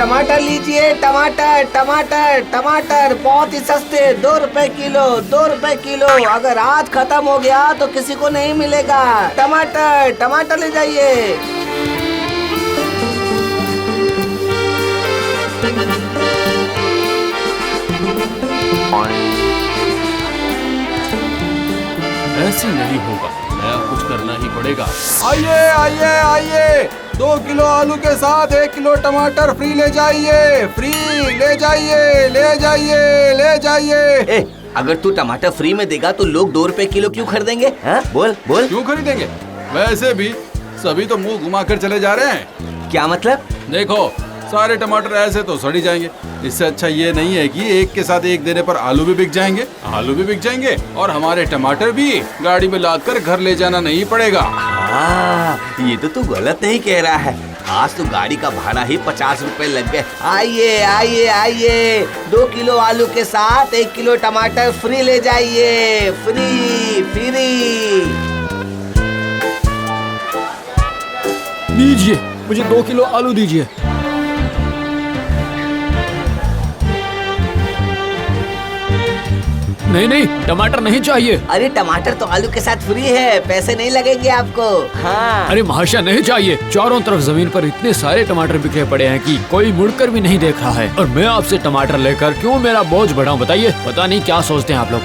टमाटर लीजिए, टमाटर टमाटर टमाटर बहुत ही सस्ते, 2 रुपए किलो, 2 रुपए किलो। अगर आज खत्म हो गया तो किसी को नहीं मिलेगा। टमाटर टमाटर ले जाइए। ऐसे नहीं होगा, नया कुछ करना ही पड़ेगा। आइए आइए आइए, 2 किलो आलू के साथ 1 किलो टमाटर फ्री ले जाइए, फ्री ले जाइए, ले जाइए, ले जाइए। अगर तू टमाटर फ्री में देगा तो लोग 2 रुपए किलो क्यों खरीदेंगे? हाँ बोल बोल। क्यों खरीदेंगे? वैसे भी सभी तो मुंह घुमाकर चले जा रहे हैं। क्या मतलब? देखो, सारे टमाटर ऐसे तो सड़ ही जाएंगे। इससे अच्छा ये नहीं है कि एक के साथ एक देने पर आलू भी बिक जाएंगे, आलू भी बिक जाएंगे और हमारे टमाटर भी गाड़ी में लादकर घर ले जाना नहीं पड़ेगा। ये तो तू गलत नहीं कह रहा है। आज तो गाड़ी का भाड़ा ही 50 रुपए लग गए। आइए आइए आइए, 2 किलो आलू के साथ 1 किलो टमाटर फ्री ले जाइए, फ्री फ्री। लीजिए, मुझे 2 किलो आलू दीजिए। नहीं नहीं, टमाटर नहीं चाहिए। अरे टमाटर तो आलू के साथ फ्री है, पैसे नहीं लगेंगे आपको। हाँ। अरे महाशय नहीं चाहिए। चारों तरफ जमीन पर इतने सारे टमाटर बिखरे पड़े हैं कि कोई मुड़कर भी नहीं देख रहा है, और मैं आपसे टमाटर लेकर क्यों मेरा बोझ बढ़ाऊं बताइए। पता नहीं क्या सोचते हैं आप लोग।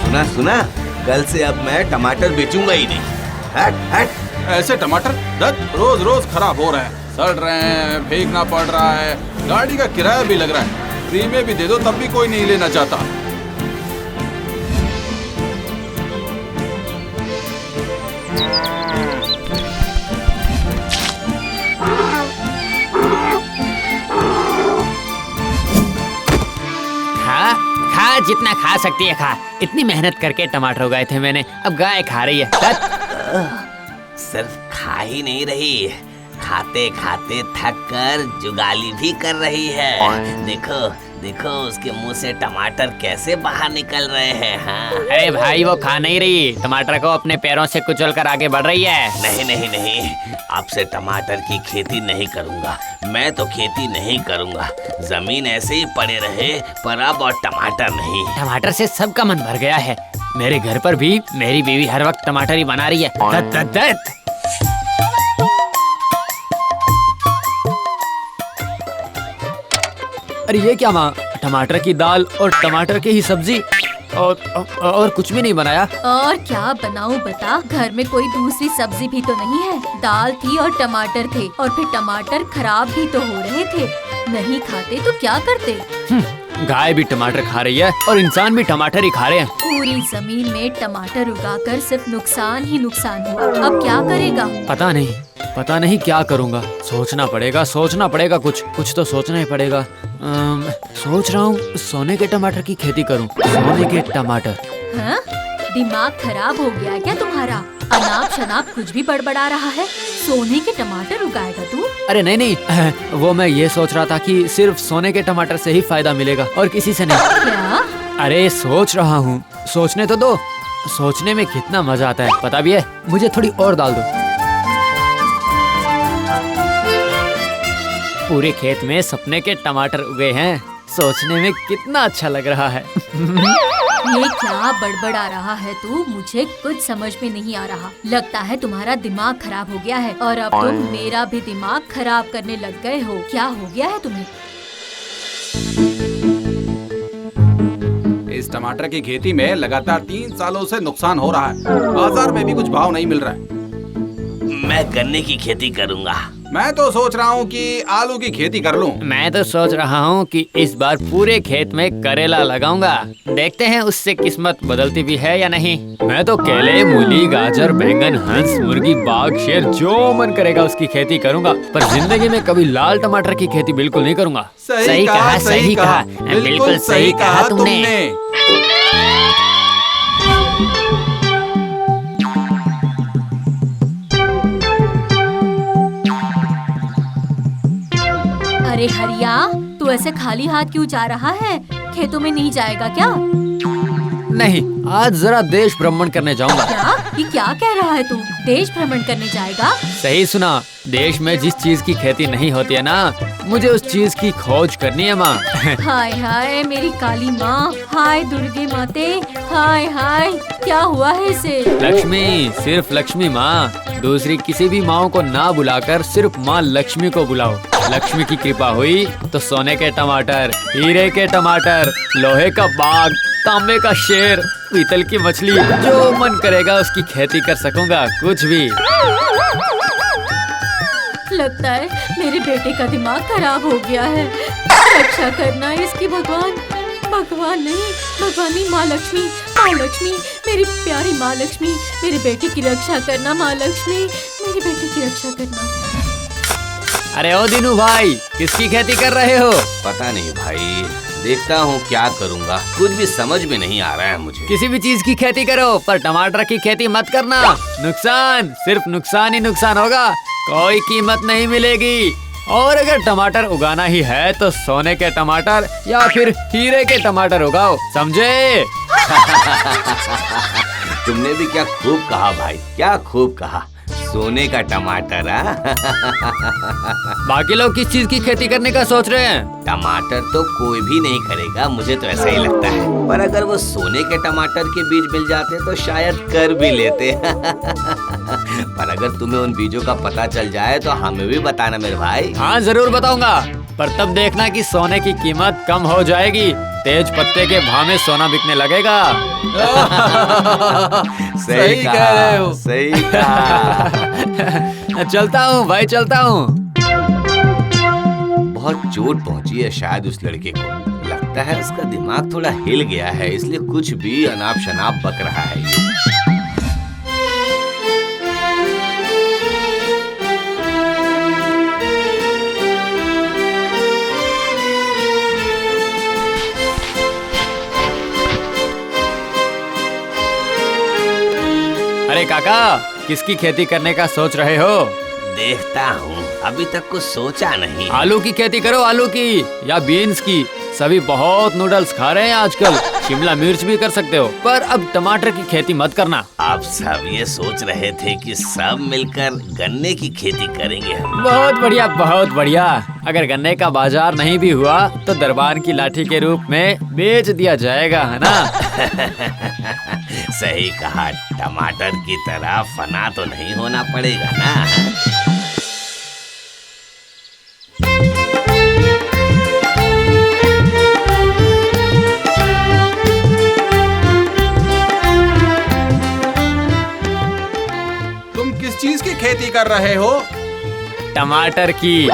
सुना सुना, कल से अब मैं टमाटर बेचूंगा ही नहीं। हट हट। ऐसे टमाटर रोज रोज खराब हो रहे हैं, सड़ रहे हैं, फेंकना पड़ रहा है, गाड़ी का किराया भी लग रहा है। फ्री में भी दे दो तब भी कोई नहीं लेना चाहता। खा जितना खा सकती है खा। इतनी मेहनत करके टमाटर उगाए थे मैंने, अब गाय खा रही है। सिर्फ खा ही नहीं रही, खाते खाते थक कर जुगाली भी कर रही है। देखो देखो, उसके मुंह से टमाटर कैसे बाहर निकल रहे हैं। हाँ। अरे भाई, वो खा नहीं रही, टमाटर को अपने पैरों से कुचल कर आगे बढ़ रही है। नहीं नहीं नहीं, आपसे टमाटर की खेती नहीं करूंगा। मैं तो खेती नहीं करूंगा। जमीन ऐसे ही पड़े रहे, पर अब और टमाटर नहीं। टमाटर से सबका मन भर गया है। मेरे घर पर भी मेरी बीवी हर वक्त टमाटर ही बना रही है। दत, दत, दत। अरे ये क्या माँ, टमाटर की दाल और टमाटर की ही सब्जी और कुछ भी नहीं बनाया? और क्या बनाऊं बता, घर में कोई दूसरी सब्जी भी तो नहीं है। दाल थी और टमाटर थे, और फिर टमाटर खराब भी तो हो रहे थे। नहीं खाते तो क्या करते? गाय भी टमाटर खा रही है और इंसान भी टमाटर ही खा रहे हैं। पूरी जमीन में टमाटर उगाकर सिर्फ नुकसान ही नुकसान हुआ। अब क्या करेगा? पता नहीं क्या करूँगा। सोचना पड़ेगा, कुछ तो सोचना ही पड़ेगा। सोच रहा हूँ सोने के टमाटर की खेती करूँ। सोने के टमाटर। हाँ? दिमाग खराब हो गया क्या तुम्हारा? अनाप शनाप कुछ भी बड़बड़ा रहा है। सोने के टमाटर उगाएगा तू? अरे नहीं, वो मैं ये सोच रहा था कि सिर्फ सोने के टमाटर से ही फायदा मिलेगा और किसी से नहीं। क्या? अरे सोच रहा हूँ, सोचने तो दो। सोचने में कितना मजा आता है पता भी है। मुझे थोड़ी और डाल दो। पूरे खेत में सपने के टमाटर उगे हैं। सोचने में कितना अच्छा लग रहा है। ये क्या बड़बड़ा रहा है तू? मुझे कुछ समझ में नहीं आ रहा। लगता है तुम्हारा दिमाग खराब हो गया है, और अब तुम मेरा भी दिमाग खराब करने लग गए हो। क्या हो गया है तुम्हें? इस टमाटर की खेती में लगातार 3 सालों से नुकसान हो रहा है। बाजार में भी कुछ भाव नहीं मिल रहा है। मैं गन्ने की खेती करूंगा। मैं तो सोच रहा हूँ कि आलू की खेती कर लूं। मैं तो सोच रहा हूँ कि इस बार पूरे खेत में करेला लगाऊंगा। देखते हैं उससे किस्मत बदलती भी है या नहीं। मैं तो केले, मूली, गाजर, बैंगन, हंस, मुर्गी, बाघ, शेर जो मन करेगा उसकी खेती करूंगा, पर जिंदगी में कभी लाल टमाटर की खेती बिल्कुल नहीं करूंगा। सही कहा, बिल्कुल सही कहा तुमने। अरे हरिया, तू ऐसे खाली हाथ क्यों जा रहा है? खेतों में नहीं जाएगा क्या? नहीं, आज जरा देश भ्रमण करने जाऊंगा। क्या? ये क्या कह रहा है तू? देश भ्रमण करने जाएगा? सही सुना, देश में जिस चीज की खेती नहीं होती है ना, मुझे उस चीज की खोज करनी है माँ। हाय हाय मेरी काली माँ, हाय दुर्गे माते, हाय हाय क्या हुआ है इसे? लक्ष्मी, सिर्फ लक्ष्मी माँ, दूसरी किसी भी माँ को ना बुलाकर सिर्फ माँ लक्ष्मी को बुलाओ। लक्ष्मी की कृपा हुई तो सोने के टमाटर, हीरे के टमाटर, लोहे का बाग, तांबे का शेर, पीतल की मछली, जो मन करेगा उसकी खेती कर सकूंगा, कुछ भी। लगता है मेरे बेटे का दिमाग खराब हो गया है। रक्षा करना इसकी भगवान। भगवान नहीं, भगवानी माँ लक्ष्मी, माँ लक्ष्मी, मेरी प्यारी माँ लक्ष्मी, मेरे बेटे की रक्षा करना माँ लक्ष्मी, मेरे बेटे की रक्षा करना। अरे ओ दीनू भाई, किसकी खेती कर रहे हो? पता नहीं भाई, देखता हूँ क्या करूँगा, कुछ भी समझ में नहीं आ रहा है मुझे। किसी भी चीज की खेती करो पर टमाटर की खेती मत करना, नुकसान, सिर्फ नुकसान ही नुकसान होगा, कोई कीमत नहीं मिलेगी। और अगर टमाटर उगाना ही है तो सोने के टमाटर या फिर हीरे के टमाटर उगाओ, समझे? तुमने भी क्या खूब कहा भाई, क्या खूब कहा, सोने का टमाटर। बाकी लोग किस चीज की खेती करने का सोच रहे हैं? टमाटर तो कोई भी नहीं करेगा, मुझे तो ऐसा ही लगता है, पर अगर वो सोने के टमाटर के बीज मिल जाते तो शायद कर भी लेते। पर अगर तुम्हें उन बीजों का पता चल जाए तो हमें भी बताना मेरे भाई। हाँ जरूर बताऊंगा, पर तब देखना कि सोने की कीमत कम हो जाएगी, तेज पत्ते के भाव में सोना बिकने लगेगा। सही कह रहे हो। सही कहा। चलता हूँ भाई, चलता हूँ। बहुत चोट पहुंची है शायद उस लड़के को, लगता है उसका दिमाग थोड़ा हिल गया है, इसलिए कुछ भी अनाप शनाप बक रहा है ये। अरे काका, किसकी खेती करने का सोच रहे हो? देखता हूँ, अभी तक कुछ सोचा नहीं। आलू की खेती करो, आलू की या बीन्स की, सभी बहुत नूडल्स खा रहे हैं आजकल। शिमला मिर्च भी कर सकते हो, पर अब टमाटर की खेती मत करना। आप सब ये सोच रहे थे कि सब मिलकर गन्ने की खेती करेंगे हम। बहुत बढ़िया, बहुत बढ़िया। अगर गन्ने का बाजार नहीं भी हुआ तो दरबार की लाठी के रूप में बेच दिया जाएगा, है ना? सही कहा, टमाटर की तरह फना तो नहीं होना पड़ेगा ना। चीज की खेती कर रहे हो? टमाटर की।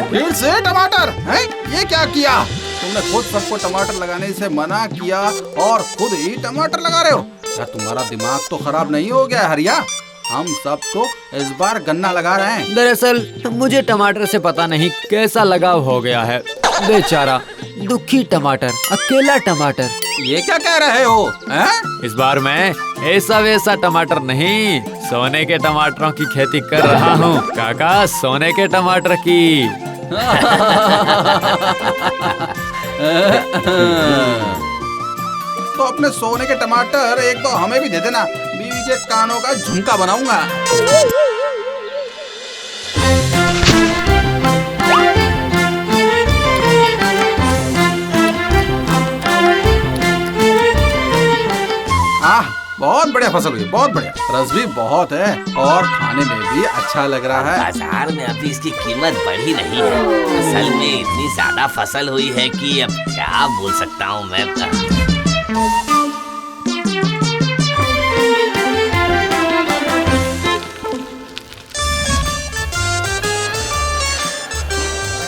फिर से टमाटर हैं? ये क्या किया तुमने? खुद सबको टमाटर लगाने से मना किया और खुद ही टमाटर लगा रहे हो। क्या तुम्हारा दिमाग तो खराब नहीं हो गया हरिया? हम सब तो इस बार गन्ना लगा रहे हैं। दरअसल मुझे टमाटर से पता नहीं कैसा लगाव हो गया है, बेचारा दुखी टमाटर, अकेला टमाटर। ये क्या कह रहे हो हैं? इस बार मैं ऐसा वैसा टमाटर नहीं, सोने के टमाटरों की खेती कर रहा हूँ काका, सोने के टमाटर की। तो अपने सोने के टमाटर एक तो हमें भी दे देना, बीवी के कानों का झुमका बनाऊंगा। बहुत बढ़िया फसल हुई, बहुत बढ़िया, रस भी बहुत है और खाने में भी अच्छा लग रहा है। बाजार में अभी इसकी कीमत बढ़ी नहीं है, असल में इतनी ज्यादा फसल हुई है कि अब क्या बोल सकता हूँ मैं।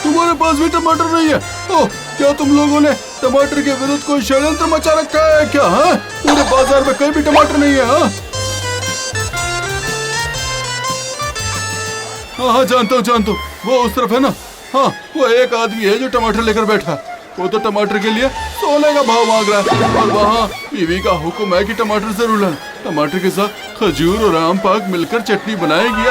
तुम्हारे पास भी टमाटर नहीं है? ओह, क्या तुम लोगों ने टमाटर के विरुद्ध कोई षड्यंत्र मचा रखा है क्या? हाँ, पूरे बाजार में कहीं भी टमाटर नहीं है। हाँ हाँ, जानता हूँ, वो उस तरफ है ना। हाँ, वो एक आदमी है जो टमाटर लेकर बैठा, वो तो टमाटर के लिए सोने का भाव मांग रहा है और वहाँ बीवी का हुक्म है कि टमाटर जरूर लाना। टमाटर के साथ खजूर और आम पाक मिलकर चटनी बनाएगी।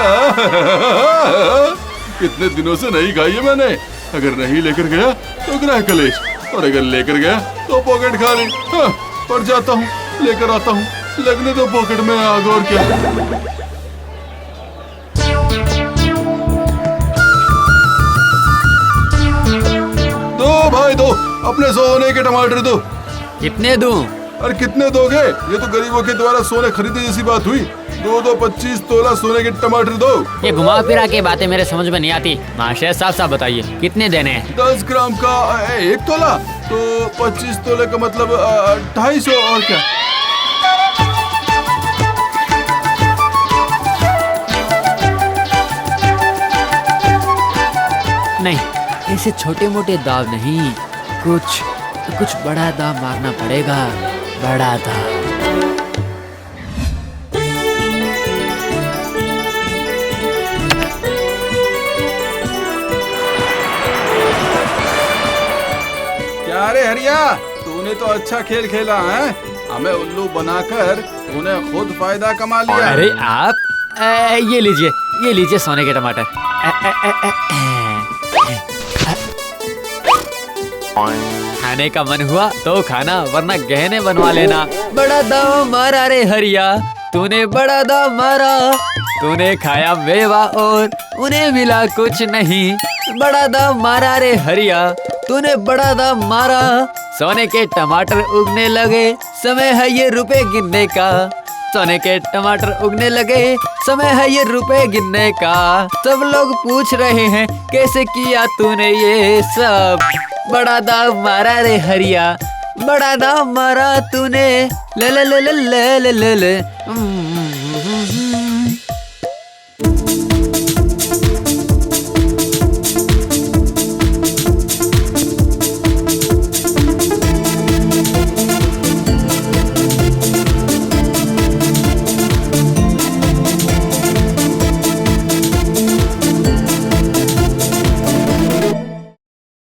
कितने दिनों से नहीं खाई है मैंने। अगर नहीं लेकर गया तो ग्रह कलेश, और अगर लेकर गया तो पॉकेट खाली। हाँ, पर जाता हूँ। लेकर आता हूँ। लगने दो पॉकेट में आग, और क्या। दो भाई दो, अपने सोने के टमाटर दो। कितने दूं? अरे कितने दोगे? ये तो गरीबों के द्वारा सोने खरीदने जैसी बात हुई। 25 तोला सोने के टमाटर दो। ये घुमा फिरा के बातें मेरे समझ में नहीं आती। महाशय साफ साफ बताइए कितने देने हैं? 10 ग्राम का 1 तोला, तो 25 तोले का मतलब 250, और क्या। नहीं, ऐसे छोटे मोटे दाव नहीं, कुछ बड़ा दाव मारना पड़ेगा, बड़ा दाव। क्या रे हरिया, तूने तो अच्छा खेल खेला है। हमें उल्लू बनाकर तूने खुद फायदा कमा लिया। अरे आप ये लीजिए सोने के टमाटर। खाने का मन हुआ तो खाना, वरना गहने बनवा लेना। बड़ा दाव मारा रे हरिया, तूने बड़ा दाव मारा। तूने खाया मेवा और उन्हें मिला कुछ नहीं। बड़ा दाव मारा रे हरिया, तूने बड़ा दाव मारा। सोने के टमाटर उगने लगे, समय है ये रुपए गिनने का। सोने के टमाटर उगने लगे, समय है ये रुपए गिनने का। सब लोग पूछ रहे हैं कैसे किया तूने ये सब। बड़ा दाव मारा रे हरिया, बड़ा दाव मारा तूने। ले ले ले ले ले ले ले ले।